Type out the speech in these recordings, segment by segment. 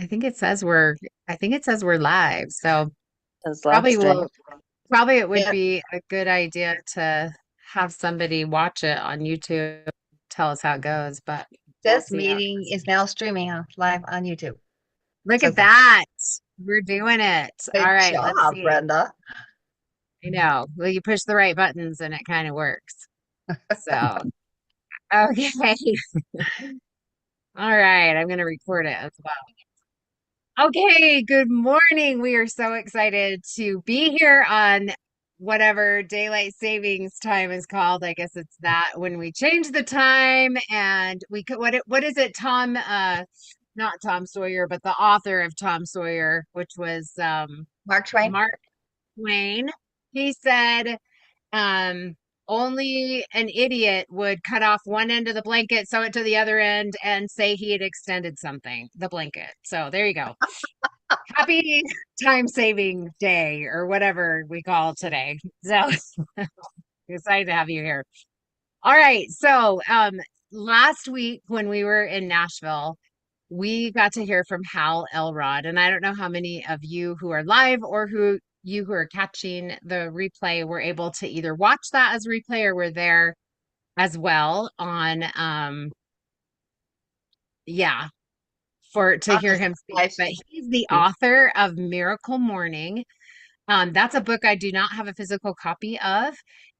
I think it says we're live. So It's live probably stream. will probably it would Yeah, be a good idea to have somebody watch it on YouTube, tell us how it goes, but we'll this see how it meeting goes. is now streaming live on YouTube. Look So at that. We're doing it. All good right, let's job, see. Brenda. I know. Well, you push the right buttons and it kind of works. So, okay. All right, I'm going to record it as well. Okay, good morning. We are so excited to be here on whatever daylight savings time is called. I guess it's that when we change the time and we could what is it, Tom not Tom Sawyer, but the author of Tom Sawyer, which was Mark Twain. Mark Twain. He said um, only an idiot would cut off one end of the blanket, sew it to the other end, and say he had extended the blanket. So there you go. Happy time saving day or whatever we call today. So excited to have you here. All right. So last week when we were in Nashville, we got to hear from Hal Elrod. And I don't know how many of you who are live or who are catching the replay were able to either watch that as replay or were there as well on yeah, for to On hear this him speak. live But stream. he's the author of Miracle Morning. That's a book I do not have a physical copy of,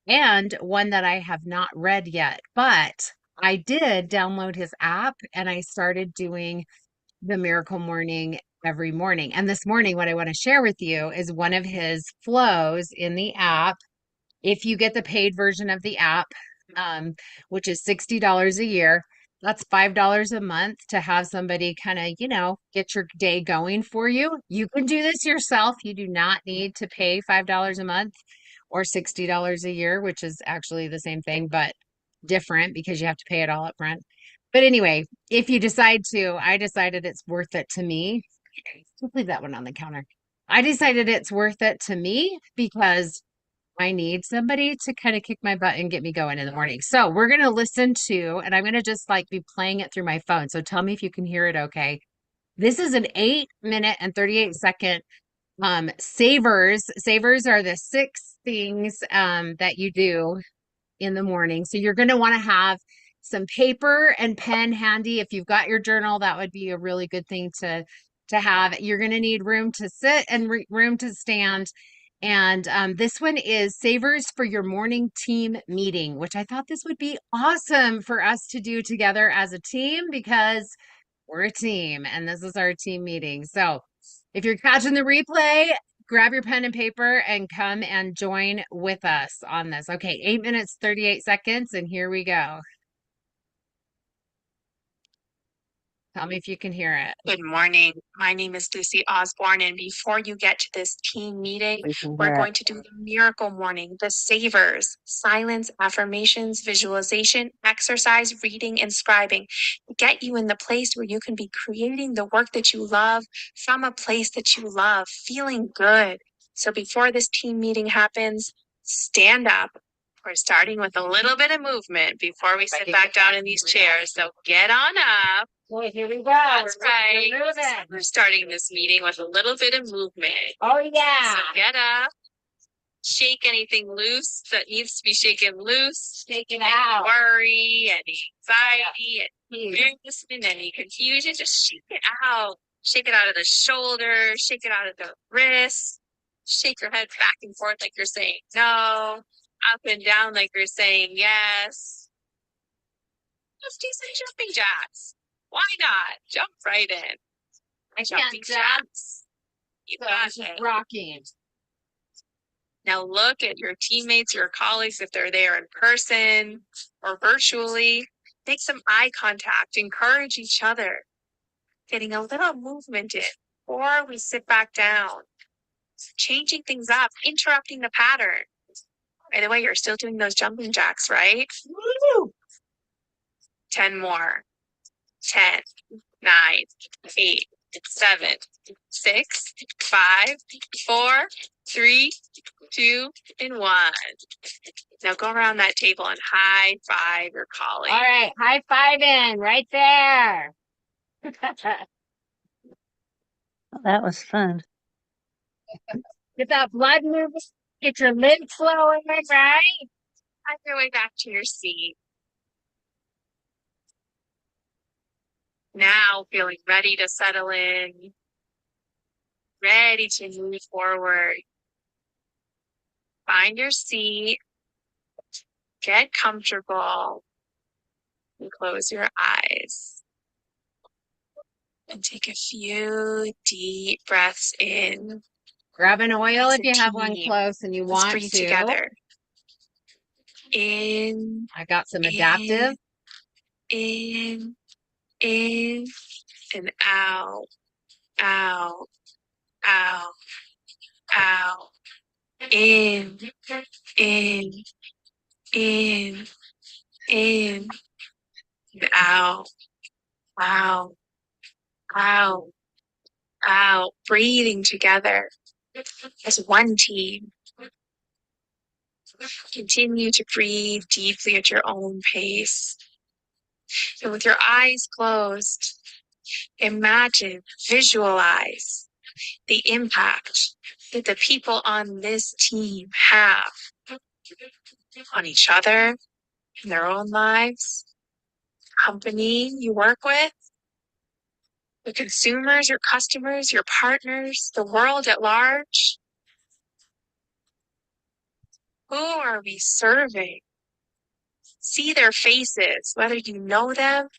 and one that I have not read yet. But I did download his app and I started doing the Miracle Morning every morning. And this morning, what I want to share with you is one of his flows in the app. If you get the paid version of the app, which is $60 a year, that's $5 a month to have somebody kind of, get your day going for you. You can do this yourself. You do not need to pay $5 a month or $60 a year, which is actually the same thing, but different because you have to pay it all up front. But anyway, if you decide to, I decided it's worth it to me. Just leave that one on the counter. I decided it's worth it to me because I need somebody to kind of kick my butt and get me going in the morning. So we're going to listen to, and I'm going to just like be playing it through my phone. So tell me if you can hear it okay. This is an 8 minute and 38 second savers. Savers are the six things that you do in the morning. So you're going to want to have some paper and pen handy. If you've got your journal, that would be a really good thing to have. You're going to need room to sit and room to stand. And this one is Savers for Your Morning Team Meeting, which I thought this would be awesome for us to do together as a team because we're a team and this is our team meeting. So if you're catching the replay, grab your pen and paper and come and join with us on this. Okay, 8 minutes, 38 seconds, and here we go. Tell me if you can hear it. Good morning. My name is Lucy Osborne, and before you get to this team meeting, We can we're hear it. going to do the miracle morning, the savers, silence, affirmations, visualization, exercise, reading, and scribing to get you in the place where you can be creating the work that you love from a place that you love, feeling good. So before this team meeting happens, stand up. We're starting with a little bit of movement before we sit back down in these chairs. So get on up. Well, here we go. That's We're right. moving. We're starting this meeting with a little bit of movement. Oh, So yeah. get up, shake anything loose that needs to be shaken loose. Shake it Any out. worry, any anxiety, any nervousness, any confusion, just shake it out. Shake it out of the shoulders, shake it out of the wrists. Shake your head back and forth like you're saying no, up and down like you're saying yes. Just do some jumping jacks. Why not? Jump right in. I Jumping can't jump. jacks. You So got it's just it. rocking. Now look at your teammates, your colleagues, if they're there in person or virtually. Make some eye contact. Encourage each other. Getting a little movement in before we sit back down. Changing things up. Interrupting the pattern. By the way, you're still doing those jumping jacks, right? Woo! 10 more. 10, 9, 8, 7, 6, 5, 4, 3, 2, and 1. Now go around that table and high five your colleague. All right, high fiving right there. that was fun. Get that blood moving, get your lymph flowing, right? On your way back to your seat. Now feeling ready to settle in, ready to move forward. Find your seat, get comfortable, and close your eyes. And take a few deep breaths in. Grab an oil As if a you have one team. close and you Let's want breathe to. together. In, I got some adaptive. in, and out, out, out, out. In, in, in, in, and out, out, out, out. Breathing together as one team. Continue to breathe deeply at your own pace. And with your eyes closed, imagine, visualize the impact that the people on this team have on each other, in their own lives, company you work with, the consumers, your customers, your partners, the world at large. Who are we serving? See their faces, whether you know them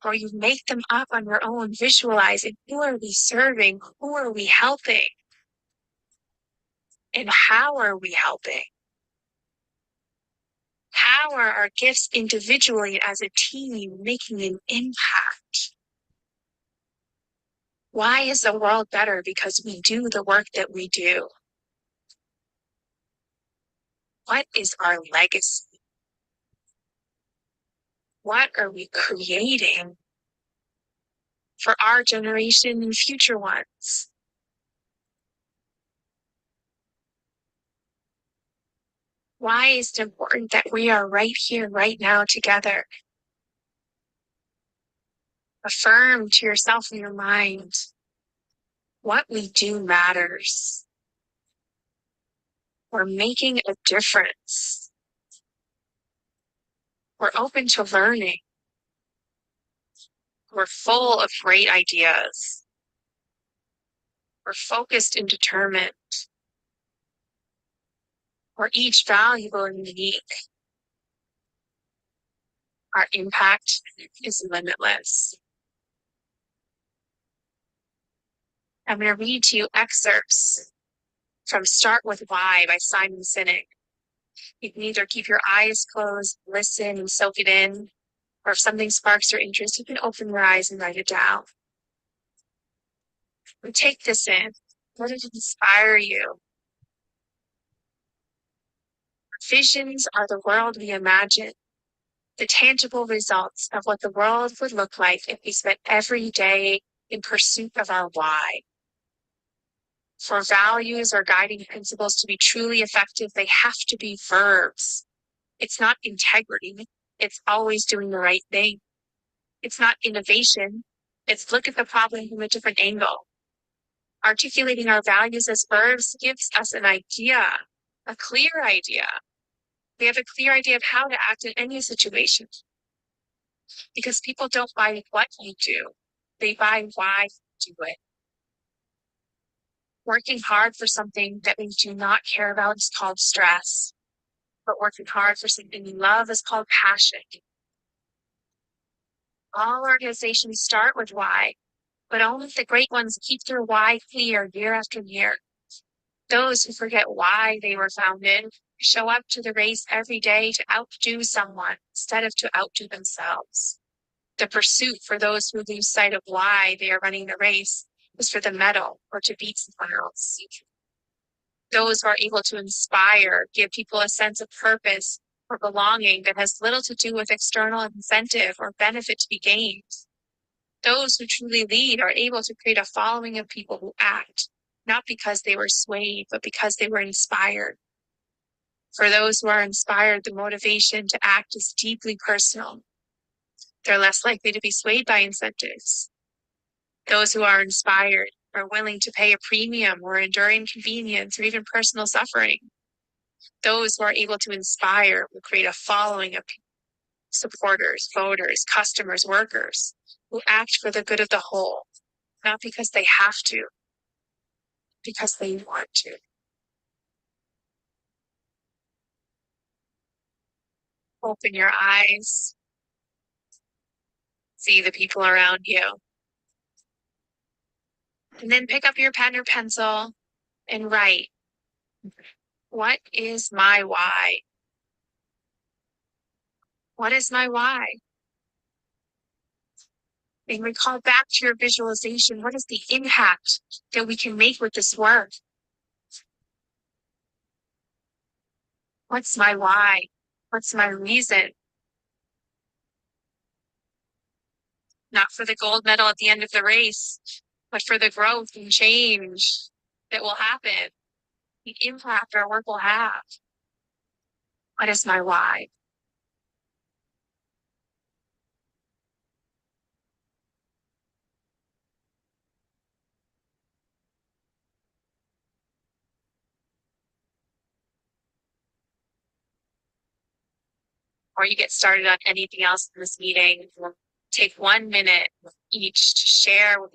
or you make them up on your own, visualizing who are we serving, who are we helping, and how are we helping? How are our gifts individually as a team making an impact? Why is the world better? Because we do the work that we do. What is our legacy? What are we creating for our generation and future ones? Why is it important that we are right here, right now together? Affirm to yourself in your mind, what we do matters. We're making a difference. We're open to learning. We're full of great ideas. We're focused and determined. We're each valuable and unique. Our impact is limitless. I'm going to read to you excerpts from Start With Why by Simon Sinek. You can either keep your eyes closed, listen and soak it in, or if something sparks your interest, you can open your eyes and write it down. And take this in. Let it inspire you. Visions are the world we imagine, the tangible results of what the world would look like if we spent every day in pursuit of our why. For values or guiding principles to be truly effective, they have to be verbs. It's not integrity. It's always doing the right thing. It's not innovation. It's look at the problem from a different angle. Articulating our values as verbs gives us an idea, a clear idea. We have a clear idea of how to act in any situation. Because people don't buy what you do. They buy why you do it. Working hard for something that we do not care about is called stress. But working hard for something we love is called passion. All organizations start with why, but only the great ones keep their why clear year after year. Those who forget why they were founded show up to the race every day to outdo someone instead of to outdo themselves. The pursuit for those who lose sight of why they are running the race is for the medal or to beat someone else. Those who are able to inspire, give people a sense of purpose or belonging that has little to do with external incentive or benefit to be gained. Those who truly lead are able to create a following of people who act, not because they were swayed, but because they were inspired. For those who are inspired, the motivation to act is deeply personal. They're less likely to be swayed by incentives. Those who are inspired are willing to pay a premium or endure inconvenience or even personal suffering. Those who are able to inspire will create a following of supporters, voters, customers, workers who act for the good of the whole, not because they have to, because they want to. Open your eyes, see the people around you, and then pick up your pen or pencil and write, what is my why? What is my why? And recall back to your visualization. What is the impact that we can make with this work? What's my why? What's my reason? Not for the gold medal at the end of the race, but for the growth and change that will happen, the impact our work will have. What is my why? Or you get started on anything else in this meeting, take 1 minute each to share with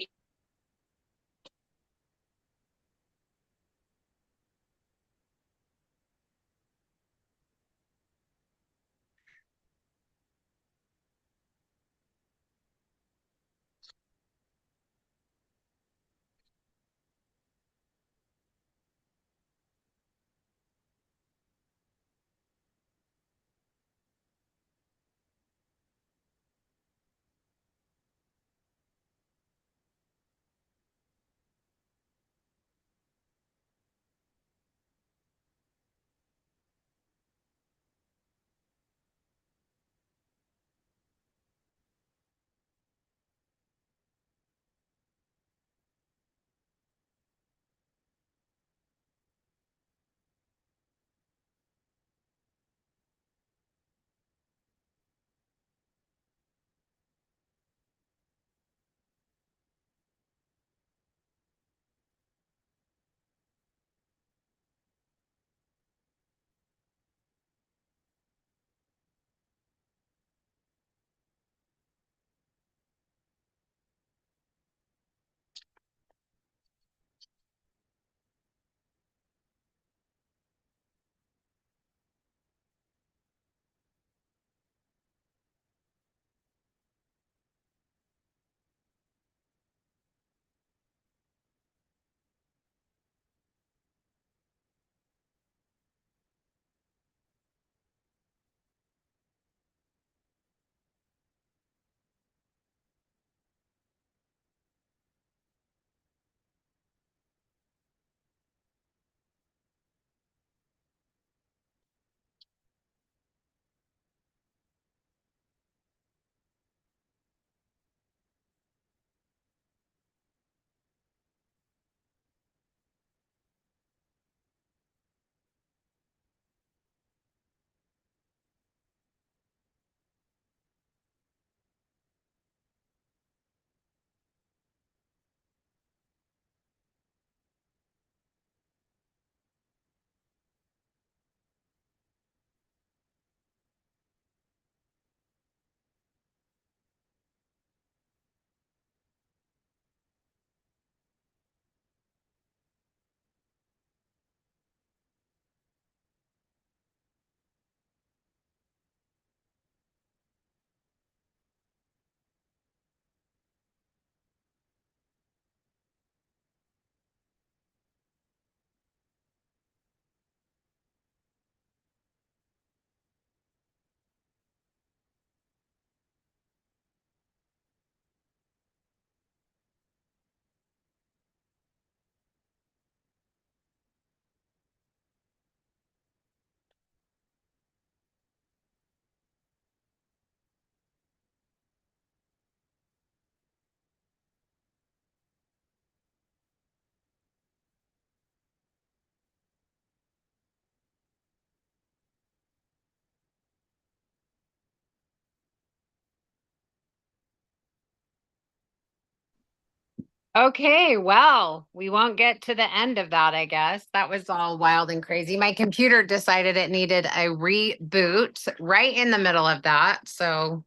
Okay, well, we won't get to the end of that, I guess. That was all wild and crazy. My computer decided it needed a reboot right in the middle of that. So,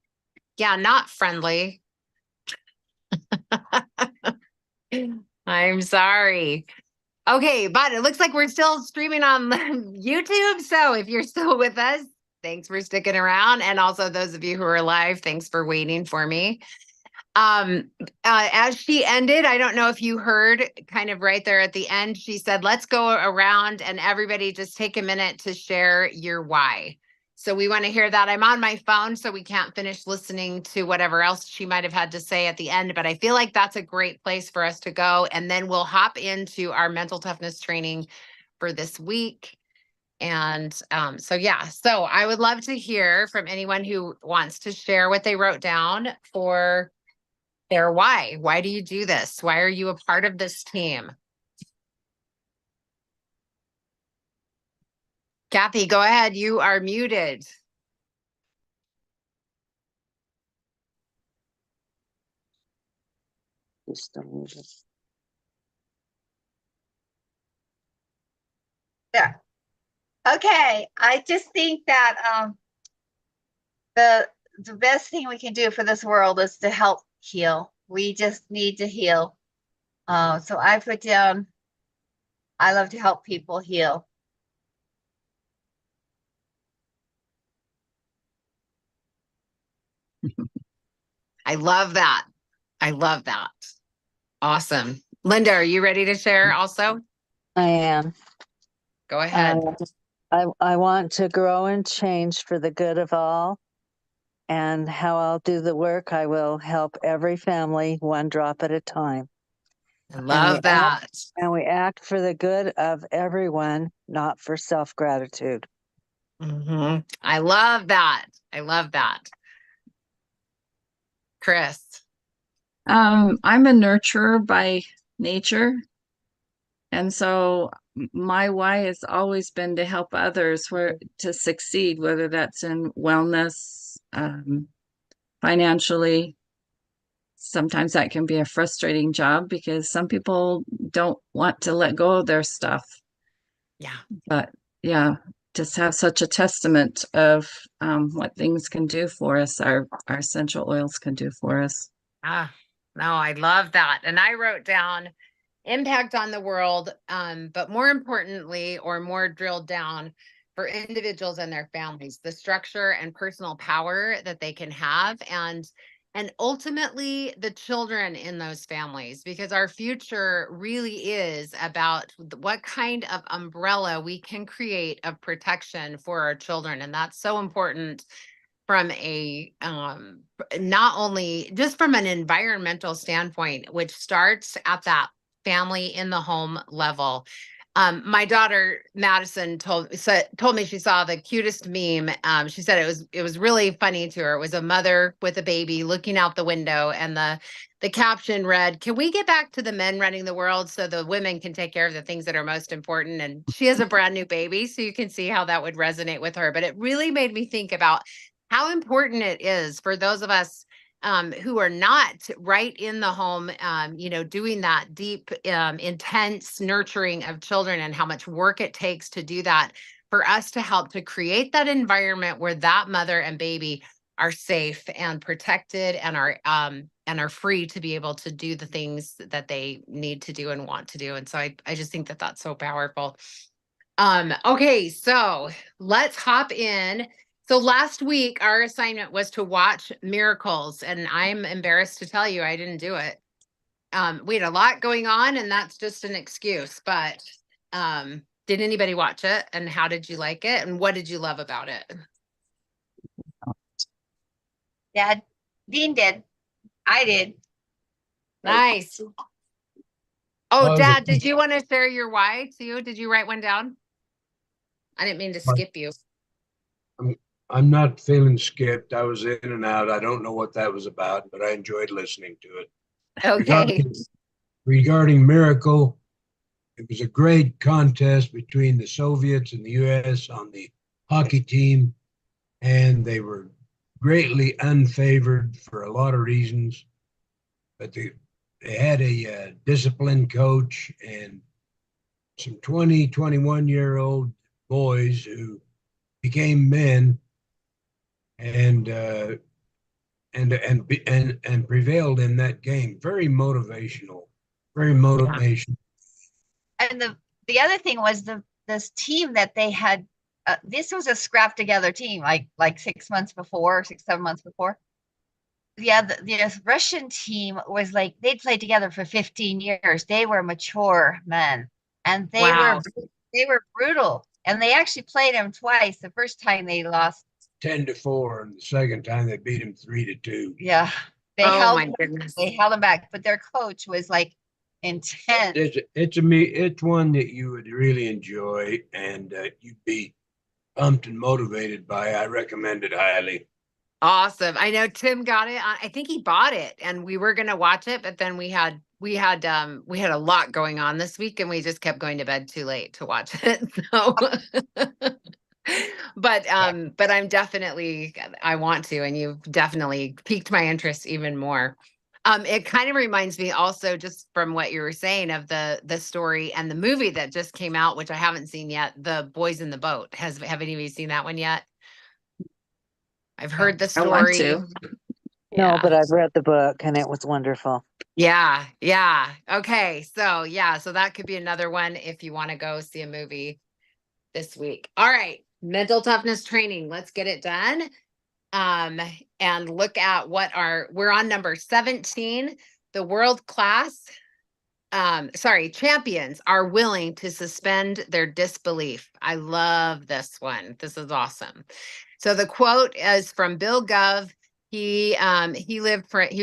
yeah, not friendly. I'm sorry. Okay, but it looks like we're still streaming on YouTube. So if you're still with us, thanks for sticking around. And also those of you who are live, thanks for waiting for me. As she ended, I don't know if you heard kind of right there at the end, she said, let's go around and everybody just take a minute to share your why. So we want to hear that. I'm on my phone, so we can't finish listening to whatever else she might have had to say at the end, but I feel like that's a great place for us to go. And then we'll hop into our mental toughness training for this week. And so I would love to hear from anyone who wants to share what they wrote down for their why. Why do you do this? Why are you a part of this team? Kathy, go ahead. You are muted. Yeah. Okay. I just think that the best thing we can do for this world is to help heal. We just need to heal. So I put down, I love to help people heal. I love that. I love that. Awesome. Linda, are you ready to share also? I am. Go ahead. I want to grow and change for the good of all. And how I'll do the work, I will help every family one drop at a time. I love that. And we act for the good of everyone, not for self-gratitude. I love that. I love that. Chris. I'm a nurturer by nature. And so my why has always been to help others to succeed, whether that's in wellness, financially. Sometimes that can be a frustrating job because some people don't want to let go of their stuff. Yeah. But yeah, just have such a testament of what things can do for us, our essential oils can do for us. No, I love that. And I wrote down impact on the world, but more importantly, or more drilled down for individuals and their families, the structure and personal power that they can have, and ultimately the children in those families, because our future really is about what kind of umbrella we can create of protection for our children. And that's so important from a not only just from an environmental standpoint, which starts at that family in the home level. My daughter Madison told me she saw the cutest meme. She said it was really funny to her. It was a mother with a baby looking out the window, and the caption read, "Can we get back to the men running the world so the women can take care of the things that are most important?" And she has a brand new baby, so you can see how that would resonate with her. But it really made me think about how important it is for those of us who are not right in the home, doing that deep, intense nurturing of children, and how much work it takes to do that, for us to help to create that environment where that mother and baby are safe and protected and are free to be able to do the things that they need to do and want to do. And so I just think that that's so powerful. Okay, so let's hop in. So last week, our assignment was to watch Miracles, and I'm embarrassed to tell you I didn't do it. We had a lot going on, and that's just an excuse. But did anybody watch it? And how did you like it? And what did you love about it? Yeah, Dean did. I did. Nice. Oh, Dad, did you want to share your why too? Did you write one down? I didn't mean to skip you. I'm not feeling skipped. I was in and out. I don't know what that was about, but I enjoyed listening to it. Okay. Regarding Miracle, it was a great contest between the Soviets and the U.S. on the hockey team, and they were greatly unfavored for a lot of reasons. But they had a discipline coach and some 20, 21-year-old boys who became men and and prevailed in that game. Very motivational. Very motivational. And the other thing was this team that they had. This was a scrap together team, like 6 months before, 6, 7 months before. Yeah, the Russian team was like they'd played together for 15 years. They were mature men, and Wow. they were brutal. And they actually played him twice. The first time they lost 10-4, and the second time they beat him 3-2. Yeah, Oh my goodness. they held him back, but their coach was like intense. It's one that you would really enjoy, and you'd be pumped and motivated by. I recommend it highly. Awesome. I know Tim got it. I think he bought it and we were going to watch it, but then we had a lot going on this week and we just kept going to bed too late to watch it. So but I'm definitely I want to, and you've definitely piqued my interest even more. It kind of reminds me also just from what you were saying of the story and the movie that just came out, which I haven't seen yet, The Boys in the Boat. Have any of you seen that one yet? I've heard the I want story. to. No, but Yeah. I've read the book and it was wonderful. Yeah. Yeah. Okay. So yeah, so that could be another one if you want to go see a movie this week. All right. Mental toughness training. Let's get it done. And look at we're on number 17. The world class champions are willing to suspend their disbelief. I love this one. This is awesome. So the quote is from Bill Gove. He was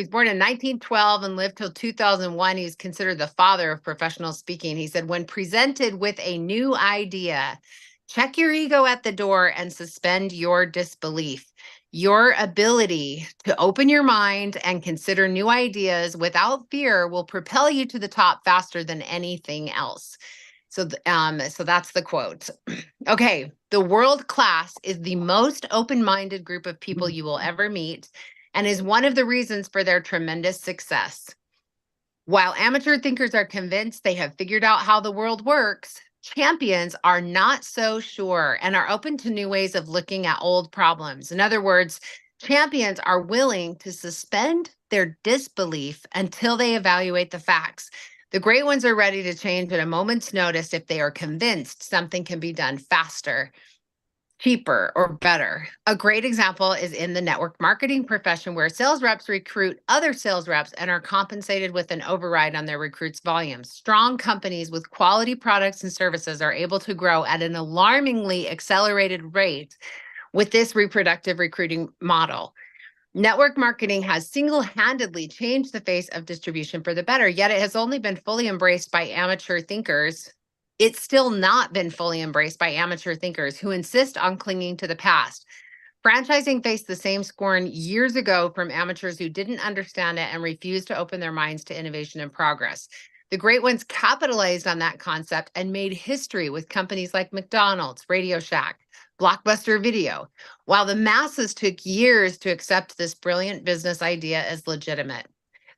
born in 1912 and lived till 2001. He's considered the father of professional speaking. He said, when presented with a new idea, check your ego at the door and suspend your disbelief. Your ability to open your mind and consider new ideas without fear will propel you to the top faster than anything else. So that's the quote. Okay, the world class is the most open-minded group of people you will ever meet and is one of the reasons for their tremendous success. While amateur thinkers are convinced they have figured out how the world works, champions are not so sure and are open to new ways of looking at old problems. In other words, champions are willing to suspend their disbelief until they evaluate the facts. The great ones are ready to change at a moment's notice if they are convinced something can be done faster, cheaper, or better. A great example is in the network marketing profession, where sales reps recruit other sales reps and are compensated with an override on their recruits' volumes. Strong companies with quality products and services are able to grow at an alarmingly accelerated rate with this reproductive recruiting model. Network marketing has single-handedly changed the face of distribution for the better, yet it has only been fully embraced by amateur thinkers. It's still not been fully embraced by amateur thinkers who insist on clinging to the past. Franchising faced the same scorn years ago from amateurs who didn't understand it and refused to open their minds to innovation and progress. The great ones capitalized on that concept and made history with companies like McDonald's, Radio Shack, Blockbuster Video, while the masses took years to accept this brilliant business idea as legitimate.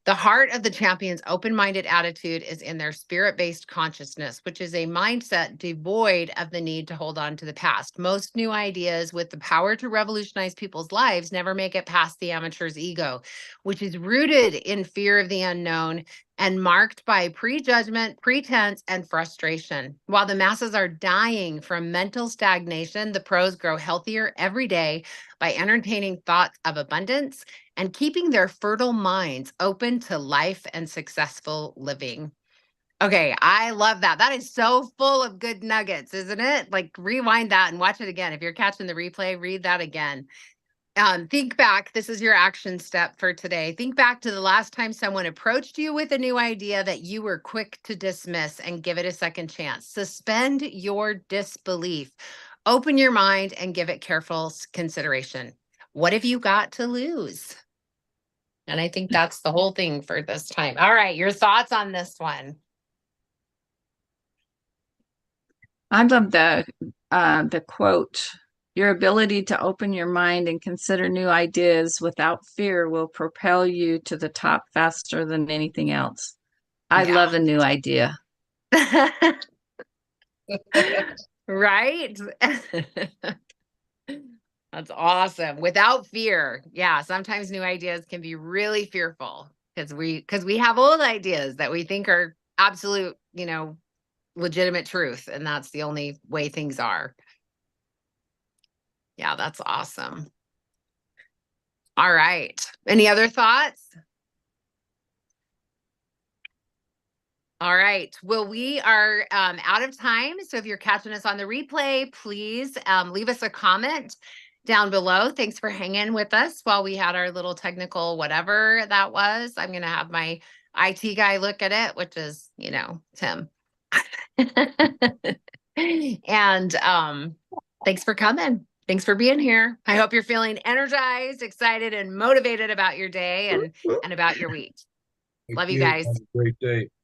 The heart of the champion's open-minded attitude is in their spirit-based consciousness, which is a mindset devoid of the need to hold on to the past. Most new ideas with the power to revolutionize people's lives never make it past the amateur's ego, which is rooted in fear of the unknown and marked by prejudgment, pretense, and frustration. While the masses are dying from mental stagnation, the pros grow healthier every day by entertaining thoughts of abundance and keeping their fertile minds open to life and successful living. Okay, I love that. That is so full of good nuggets, isn't it? Like, rewind that and watch it again. If you're catching the replay, read that again. Think back. This is your action step for today. Think back to the last time someone approached you with a new idea that you were quick to dismiss and give it a second chance. Suspend your disbelief. Open your mind and give it careful consideration. What have you got to lose? And I think that's the whole thing for this time. All right, your thoughts on this one? I love the quote Your ability to open your mind and consider new ideas without fear will propel you to the top faster than anything else. I Yeah. love a new idea. Right? That's awesome. Without fear. Yeah, sometimes new ideas can be really fearful because we have old ideas that we think are absolute, legitimate truth, and that's the only way things are. Yeah, that's awesome. All right. Any other thoughts? All right. Well, we are out of time. So if you're catching us on the replay, please leave us a comment down below. Thanks for hanging with us while we had our little technical whatever that was. I'm going to have my IT guy look at it, which is, Tim. And thanks for coming. Thanks for being here. I hope you're feeling energized, excited, and motivated about your day and about your week. Thank Love you you. guys. Have a great day.